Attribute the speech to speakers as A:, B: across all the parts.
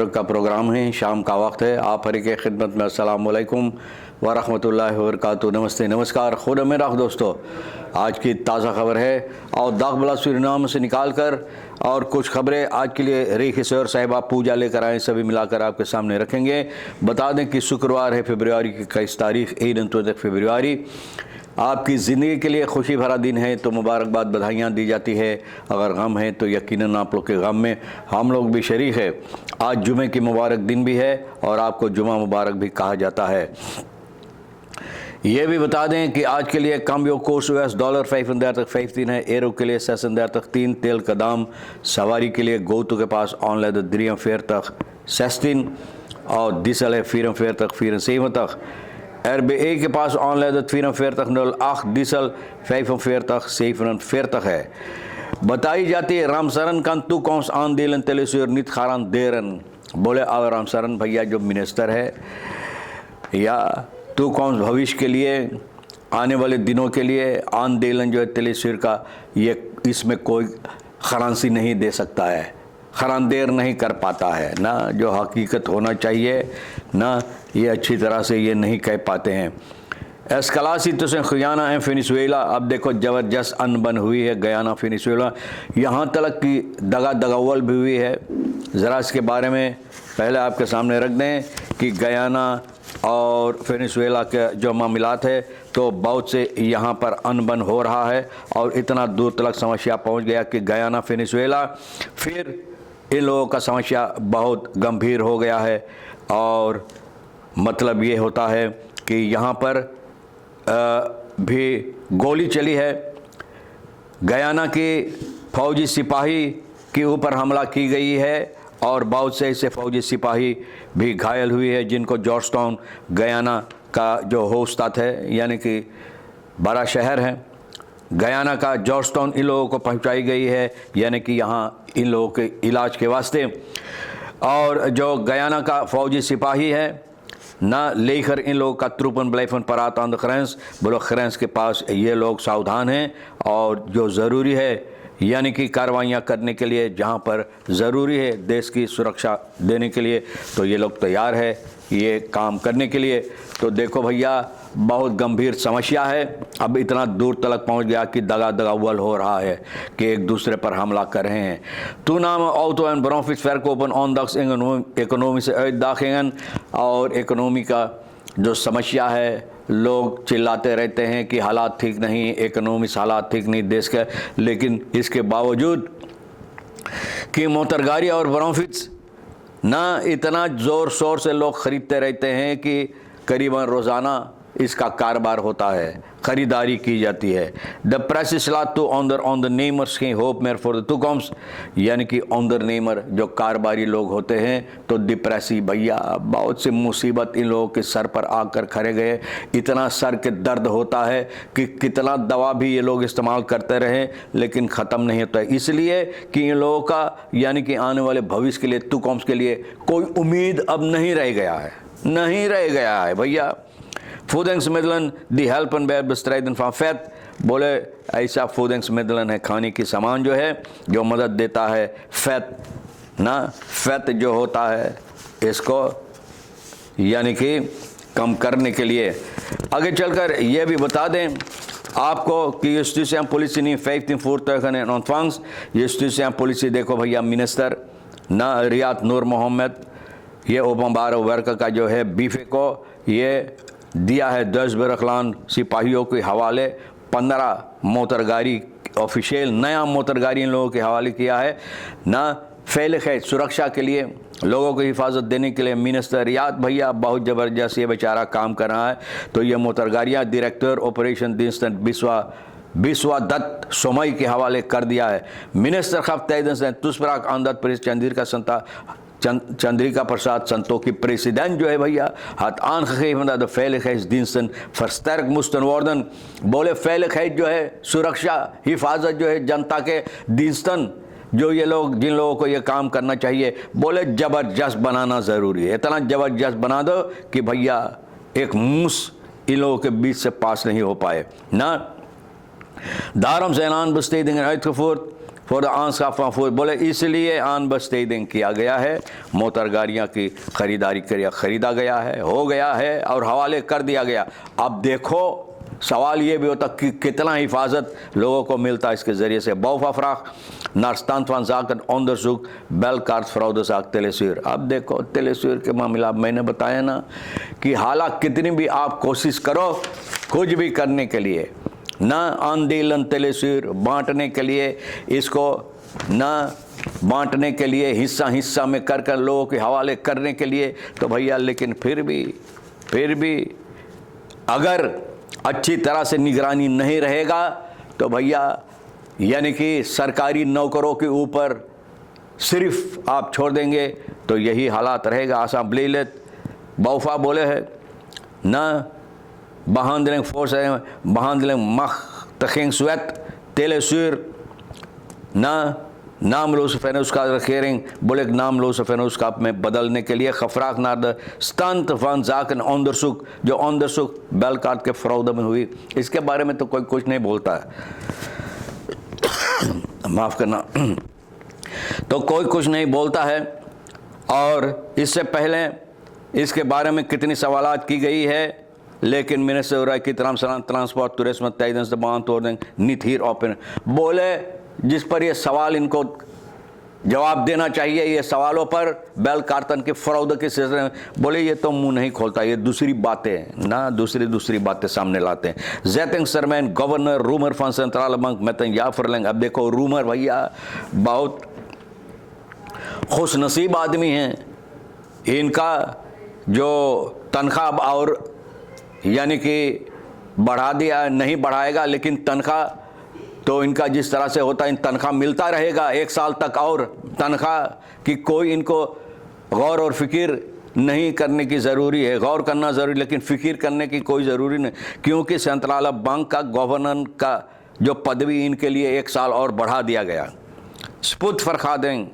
A: का प्रोग्राम है, शाम का वक्त है। आप हर की खिदमत में अस्सलाम वालेकुम व रहमतुल्लाहि व बरकातुहू। नमस्ते, नमस्कार, खुद मेरा दोस्तों। आज की ताज़ा खबर है और दागबला सूरीनाम से निकाल कर और कुछ खबरें आज के लिए रेखी सर साहिबा पूजा लेकर आए, सभी मिलाकर आपके सामने रखेंगे। बता दें कि शुक्रवार है, फरवरी की 21 तारीख, ईद फरवरी। आपकी ज़िंदगी के लिए खुशी भरा दिन है तो मुबारकबाद, बधाइयाँ दी जाती है। अगर गम है तो यकीनन आप लोग के गम में हम लोग भी शरीक है। आज जुमे की मुबारक दिन भी है और आपको जुमा मुबारक भी कहा जाता है। ये भी बता दें कि आज के लिए काम्बियो कोर्स US डॉलर 5 तक 5 है, एरो के लिए 6 तक 3, तेल का दाम सवारी के लिए गोतु के पास ऑनलाइन द्रियम फेयर तक 16 और डीजल है 4 फेयर तक 4 तक। RBA के पास ऑनलाइन 4 फेयर तक 08 डीजल 5 फेयर तक 7 फेयर तक है। बताई जाती है रामसरन का तू कौन आन दिलन तेलेश्वर नित खारान देरन। बोले अब रामसरन भैया जो मिनिस्टर है या तू कौन भविष्य के लिए, आने वाले दिनों के लिए आन देलन जो है तेलेश्वर का, ये इसमें कोई खरांसी नहीं दे सकता है, खरांदेर नहीं कर पाता है ना। जो हकीकत होना चाहिए ना, ये अच्छी तरह से ये नहीं कह पाते हैं। एस्कलासी तो से खियाना है वेनेजुएला। अब देखो ज़बरदस्त अनबन हुई है गयाना वेनेजुएला, यहाँ तक कि दगावल भी हुई है। ज़रा इसके बारे में पहले आपके सामने रख दें कि गयाना और वेनेजुएला के जो मामलात है तो बहुत से यहाँ पर अनबन हो रहा है और इतना दूर तक समस्या पहुँच गया कि गयाना वेनेजुएला फिर इन लोगों का समस्या बहुत गंभीर हो गया है। और मतलब ये होता है कि यहाँ पर भी गोली चली है। गयाना के फौजी सिपाही के ऊपर हमला की गई है और बहुत से ऐसे फौजी सिपाही भी घायल हुए हैं जिनको जॉर्जटाउन गयाना का जो होस्तात है, यानी कि बड़ा शहर है गयाना का, जॉर्जटाउन इन लोगों को पहुंचाई गई है, यानी कि यहाँ इन लोगों के इलाज के वास्ते। और जो गयाना का फौजी सिपाही है ना लेकर इन लोगों का त्रुपन ब्लेफन परात आंद खरेंस, बोलो खरेंस के पास ये लोग सावधान हैं और जो ज़रूरी है यानी कि कार्रवाइयाँ करने के लिए, जहाँ पर ज़रूरी है देश की सुरक्षा देने के लिए, तो ये लोग तैयार है ये काम करने के लिए। तो देखो भैया बहुत गंभीर समस्या है, अब इतना दूर तक पहुंच गया कि दगावल हो रहा है कि एक दूसरे पर हमला कर रहे हैं। तो नाम ऑटो एंड ब्रोफिस फेयर को ओपन ऑन दक्स इकोनॉमी से दाखेंगन। और इकोनॉमी का जो समस्या है, लोग चिल्लाते रहते हैं कि हालात ठीक नहीं, इकोनॉमी हालात ठीक नहीं देश के, लेकिन इसके बावजूद कि मोटरगाड़ी और ब्रोफिट्स ना इतना ज़ोर शोर से लोग ख़रीदते रहते हैं कि करीबन रोज़ाना इसका कारोबार होता है, ख़रीदारी की जाती है। The press slot to on the namers key hope mayor for the to comes, यानी कि ऑन द नेमर जो कारोबारी लोग होते हैं तो डिप्रेसी भैया बहुत सी मुसीबत इन लोगों के सर पर आकर खड़े गए। इतना सर के दर्द होता है कि कितना दवा भी ये लोग इस्तेमाल करते रहे लेकिन ख़त्म नहीं होता है, इसलिए कि इन लोगों का यानी कि आने वाले भविष्य के लिए, टू कॉम्स के लिए कोई उम्मीद अब नहीं रह गया है, नहीं रह गया है भैया। फूडिंग्समिddelen दी हेल्पन bij het bestrijden van vet। बोले ऐसा फूडिंग्समिddelen है खाने की सामान जो है जो मदद देता है फैट ना, फैट जो होता है इसको यानी कि कम करने के लिए। आगे चलकर ये भी बता दें आपको कि justitia politie niet 15 voertuigen in ontvangst। justitia politie देखो भैया मिनिस्टर ना रियाद नूर मोहम्मद, ये ओपनबार वर्क का जो है बीफे को ये दिया है 10 बरखलान सिपाहियों के हवाले। 15 मोटरगाड़ी ऑफिशियल नया मोटरगाड़ी इन लोगों के हवाले किया है ना, फैल खैर सुरक्षा के लिए, लोगों को हिफाजत देने के लिए। मिनिस्टर रियाद भैया बहुत ज़बरदस्त ये बेचारा काम कर रहा है। तो ये मोटरगाड़ियाँ डायरेक्टर ऑपरेशन दिनस्टन बिस्वा दत्त सोमई के हवाले कर दिया है। मिनिस्टर खफ तैदन से तुस्पराक आंदत प्रेस चंद्रिका प्रसाद संतोखी प्रेसिडेंट जो है भैया हाथ on the veiligheid diensten versterkt moesten worden। बोले veiligheid जो है सुरक्षा हिफाजत जो है जनता के diensten जो ये लोग जिन लोगों को ये काम करना चाहिए, बोले ज़बरदस्त बनाना ज़रूरी है। इतना ज़बरदस्त बना दो कि भैया एक मूस इन लोगों के बीच से पास नहीं हो पाए ना। Daarom zijn aanbestedingen uitgevoerd for the answer बोले इसलिए आन बस्टेडिंग किया गया है, मोटर गाड़ियाँ की खरीदारी खरीदा गया है, हो गया है और हवाले कर दिया गया। अब देखो सवाल ये भी होता कि कितना हिफाजत लोगों को मिलता इसके ज़रिए से। Bouwvraag naar stand van zaken onderzoek belkaart fraudezaak Telesuur। अब देखो तेलेसूर के मामला मैंने बताया ना कि हालांकि कितनी भी आप कोशिश करो कुछ भी करने के लिए, ना आंदोलन तेलेसूर बांटने के लिए, इसको ना बांटने के लिए, हिस्सा हिस्सा में कर कर लोगों के हवाले करने के लिए, तो भैया लेकिन फिर भी अगर अच्छी तरह से निगरानी नहीं रहेगा तो भैया यानी कि सरकारी नौकरों के ऊपर सिर्फ आप छोड़ देंगे तो यही हालात रहेगा। असम्बलीलेट बाउफा बोले है ना behandeling voorzien, behandeling machtigingswet Telesuur na नामलोज vennootschap regering बोले नामलोज vennootschap में बदलने के लिए गevraagd naar de stand van zaken onderzoek, जो onderzoek belkaart के फ्रॉड में हुई, इसके बारे में तो कोई कुछ नहीं बोलता है, माफ़ करना, तो कोई कुछ नहीं बोलता है। और इससे पहले इसके बारे में कितनी सवालात की गई है, लेकिन minister की transport tourism tijdens de beantwoording niet hierop in बोले जिस पर ये सवाल इनको जवाब देना चाहिए, ये सवालों पर बेलकार्टन के फ्रॉड के सिलसिले में बोले ये तो मुंह नहीं खोलता, ये दूसरी बातें ना दूसरी बातें सामने लाते हैं। ज़ैटिंग सरमैन गवर्नर रूमर फन सेंट्रल बैंक में या फरलेंग। अब देखो रूमर भैया बहुत खुश नसीब आदमी हैं, इनका जो तनख्वाह और यानी कि बढ़ा दिया, नहीं बढ़ाएगा लेकिन तनख्वाह तो इनका जिस तरह से होता है, इन तनख्वाह मिलता रहेगा 1 साल तक, और तनख्वाह की कोई इनको गौर और फिक्र नहीं करने की ज़रूरी है, गौर करना ज़रूरी लेकिन फ़िक्र करने की कोई ज़रूरी नहीं, क्योंकि सेंट्रल बैंक का गवर्नर का जो पदवी इनके लिए 1 साल और बढ़ा दिया गया। स्पुत फरखादेंग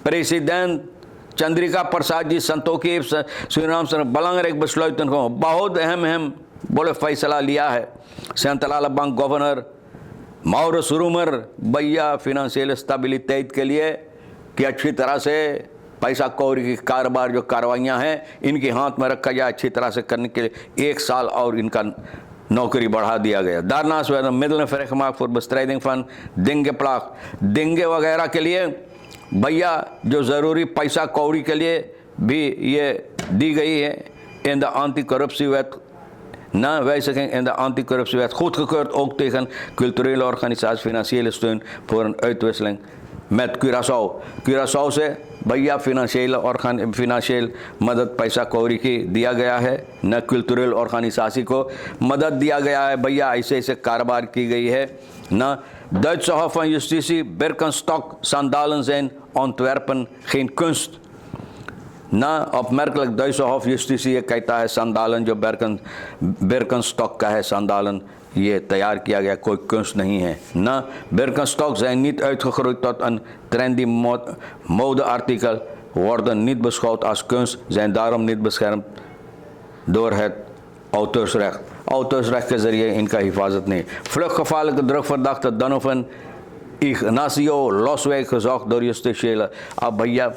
A: प्रेसिडेंट चंद्रिका प्रसाद जी संतोखी सूरीनाम से बेलंगरेक besluiten को बहुत अहम बोले फैसला लिया है। सेंट्रल बैंक गवर्नर माउरस रूमर भैया फिनेंशियल स्टेबिलिटी के लिए कि अच्छी तरह से पैसा कौड़ी की कारोबार जो कार्रवाइयाँ हैं इनके हाथ में रखा जाए, अच्छी तरह से करने के लिए 1 साल और इनका नौकरी बढ़ा दिया गया। दारनास व मिडल फ्रेकमार्क फॉर बेस्ट्राइडिंग फंड देंगे प्लाक देंगे वगैरह के लिए भैया जो ज़रूरी पैसा कौड़ी के लिए भी ये दी गई है। In the anti corruption wet na wijziging in de anticorruptiewet goedgekeurd, ook tegen culturele organisaties financiële steun voor een uitwisseling met Curaçao। Curaçao से भैया फिनेंशियल मदद पैसा कौड़ी की दिया गया है, न कल्चरल ऑर्गेनाइजेशन को मदद दिया गया है भैया, ऐसे कारोबार की गई है न। Duitse Hof van Justitie Birkenstock sandalen zijn ontwerpen geen kunst ना opmerkelijk Duitse Hof Justitie ये कहता है संदालन जो बिर्कनस्टॉक का है संदालन ये तैयार किया गया कोई kunst नहीं है ना। Birkenstock zijn niet uitgegroeid tot een trendy modeartikel, worden niet beschouwd als kunst, zijn daarom niet beschermd door het auteursrecht। auteursrecht के ज़रिए इनका हिफाजत नहीं। vluchtgevaarlijke drugverdachte Donovan Ignacio Loswijk gezocht door justitiële। अब भैया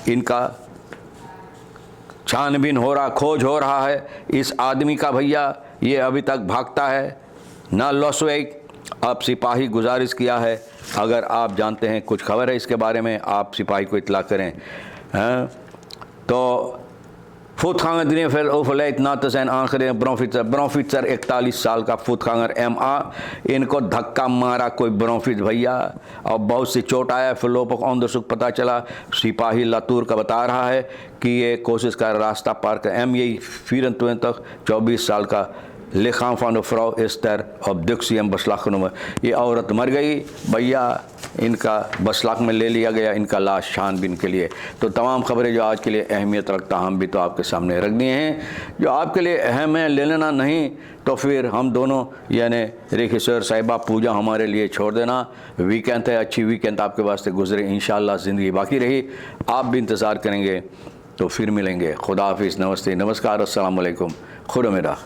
A: इनका छानबीन हो रहा, खोज हो रहा है इस आदमी का भैया, ये अभी तक भागता है ना लॉसवेक। अब सिपाही गुजारिश किया है, अगर आप जानते हैं कुछ खबर है इसके बारे में आप सिपाही को इतला करें। तो voetganger die veel overlijdt na te zijn aangereden ब्रोनफिट्सर 41 साल का voetganger MA, इनको धक्का मारा कोई ब्रोनफिट भैया और बहुत सी चोट आया। फिर लोग onderzoek पता चला, सिपाही लातूर का बता रहा है कि ये कोशिश कर रास्ता पार कर MA 24 साल का lichaam van de vrouw is ter obductie en beslag genomen। ये औरत मर गई भैया, इनका बसलाक में ले लिया गया इनका लाश छानबीन के लिए। तो तमाम खबरें जो आज के लिए अहमियत रखता हम भी तो आपके सामने रख दिए हैं, जो आपके लिए अहम है ले लेना, नहीं तो फिर हम दोनों यानी रेखीसर साहिबा पूजा हमारे लिए छोड़ देना। वीकेंड है, अच्छी वीकेंड आपके वास्ते गुजरे, इंशाअल्लाह ज़िंदगी बाकी रही, आप भी इंतज़ार करेंगे तो फिर मिलेंगे। खुदा हाफिज़, नमस्ते, नमस्कार, अस्सलाम वालेकुम, खुदा मेरा।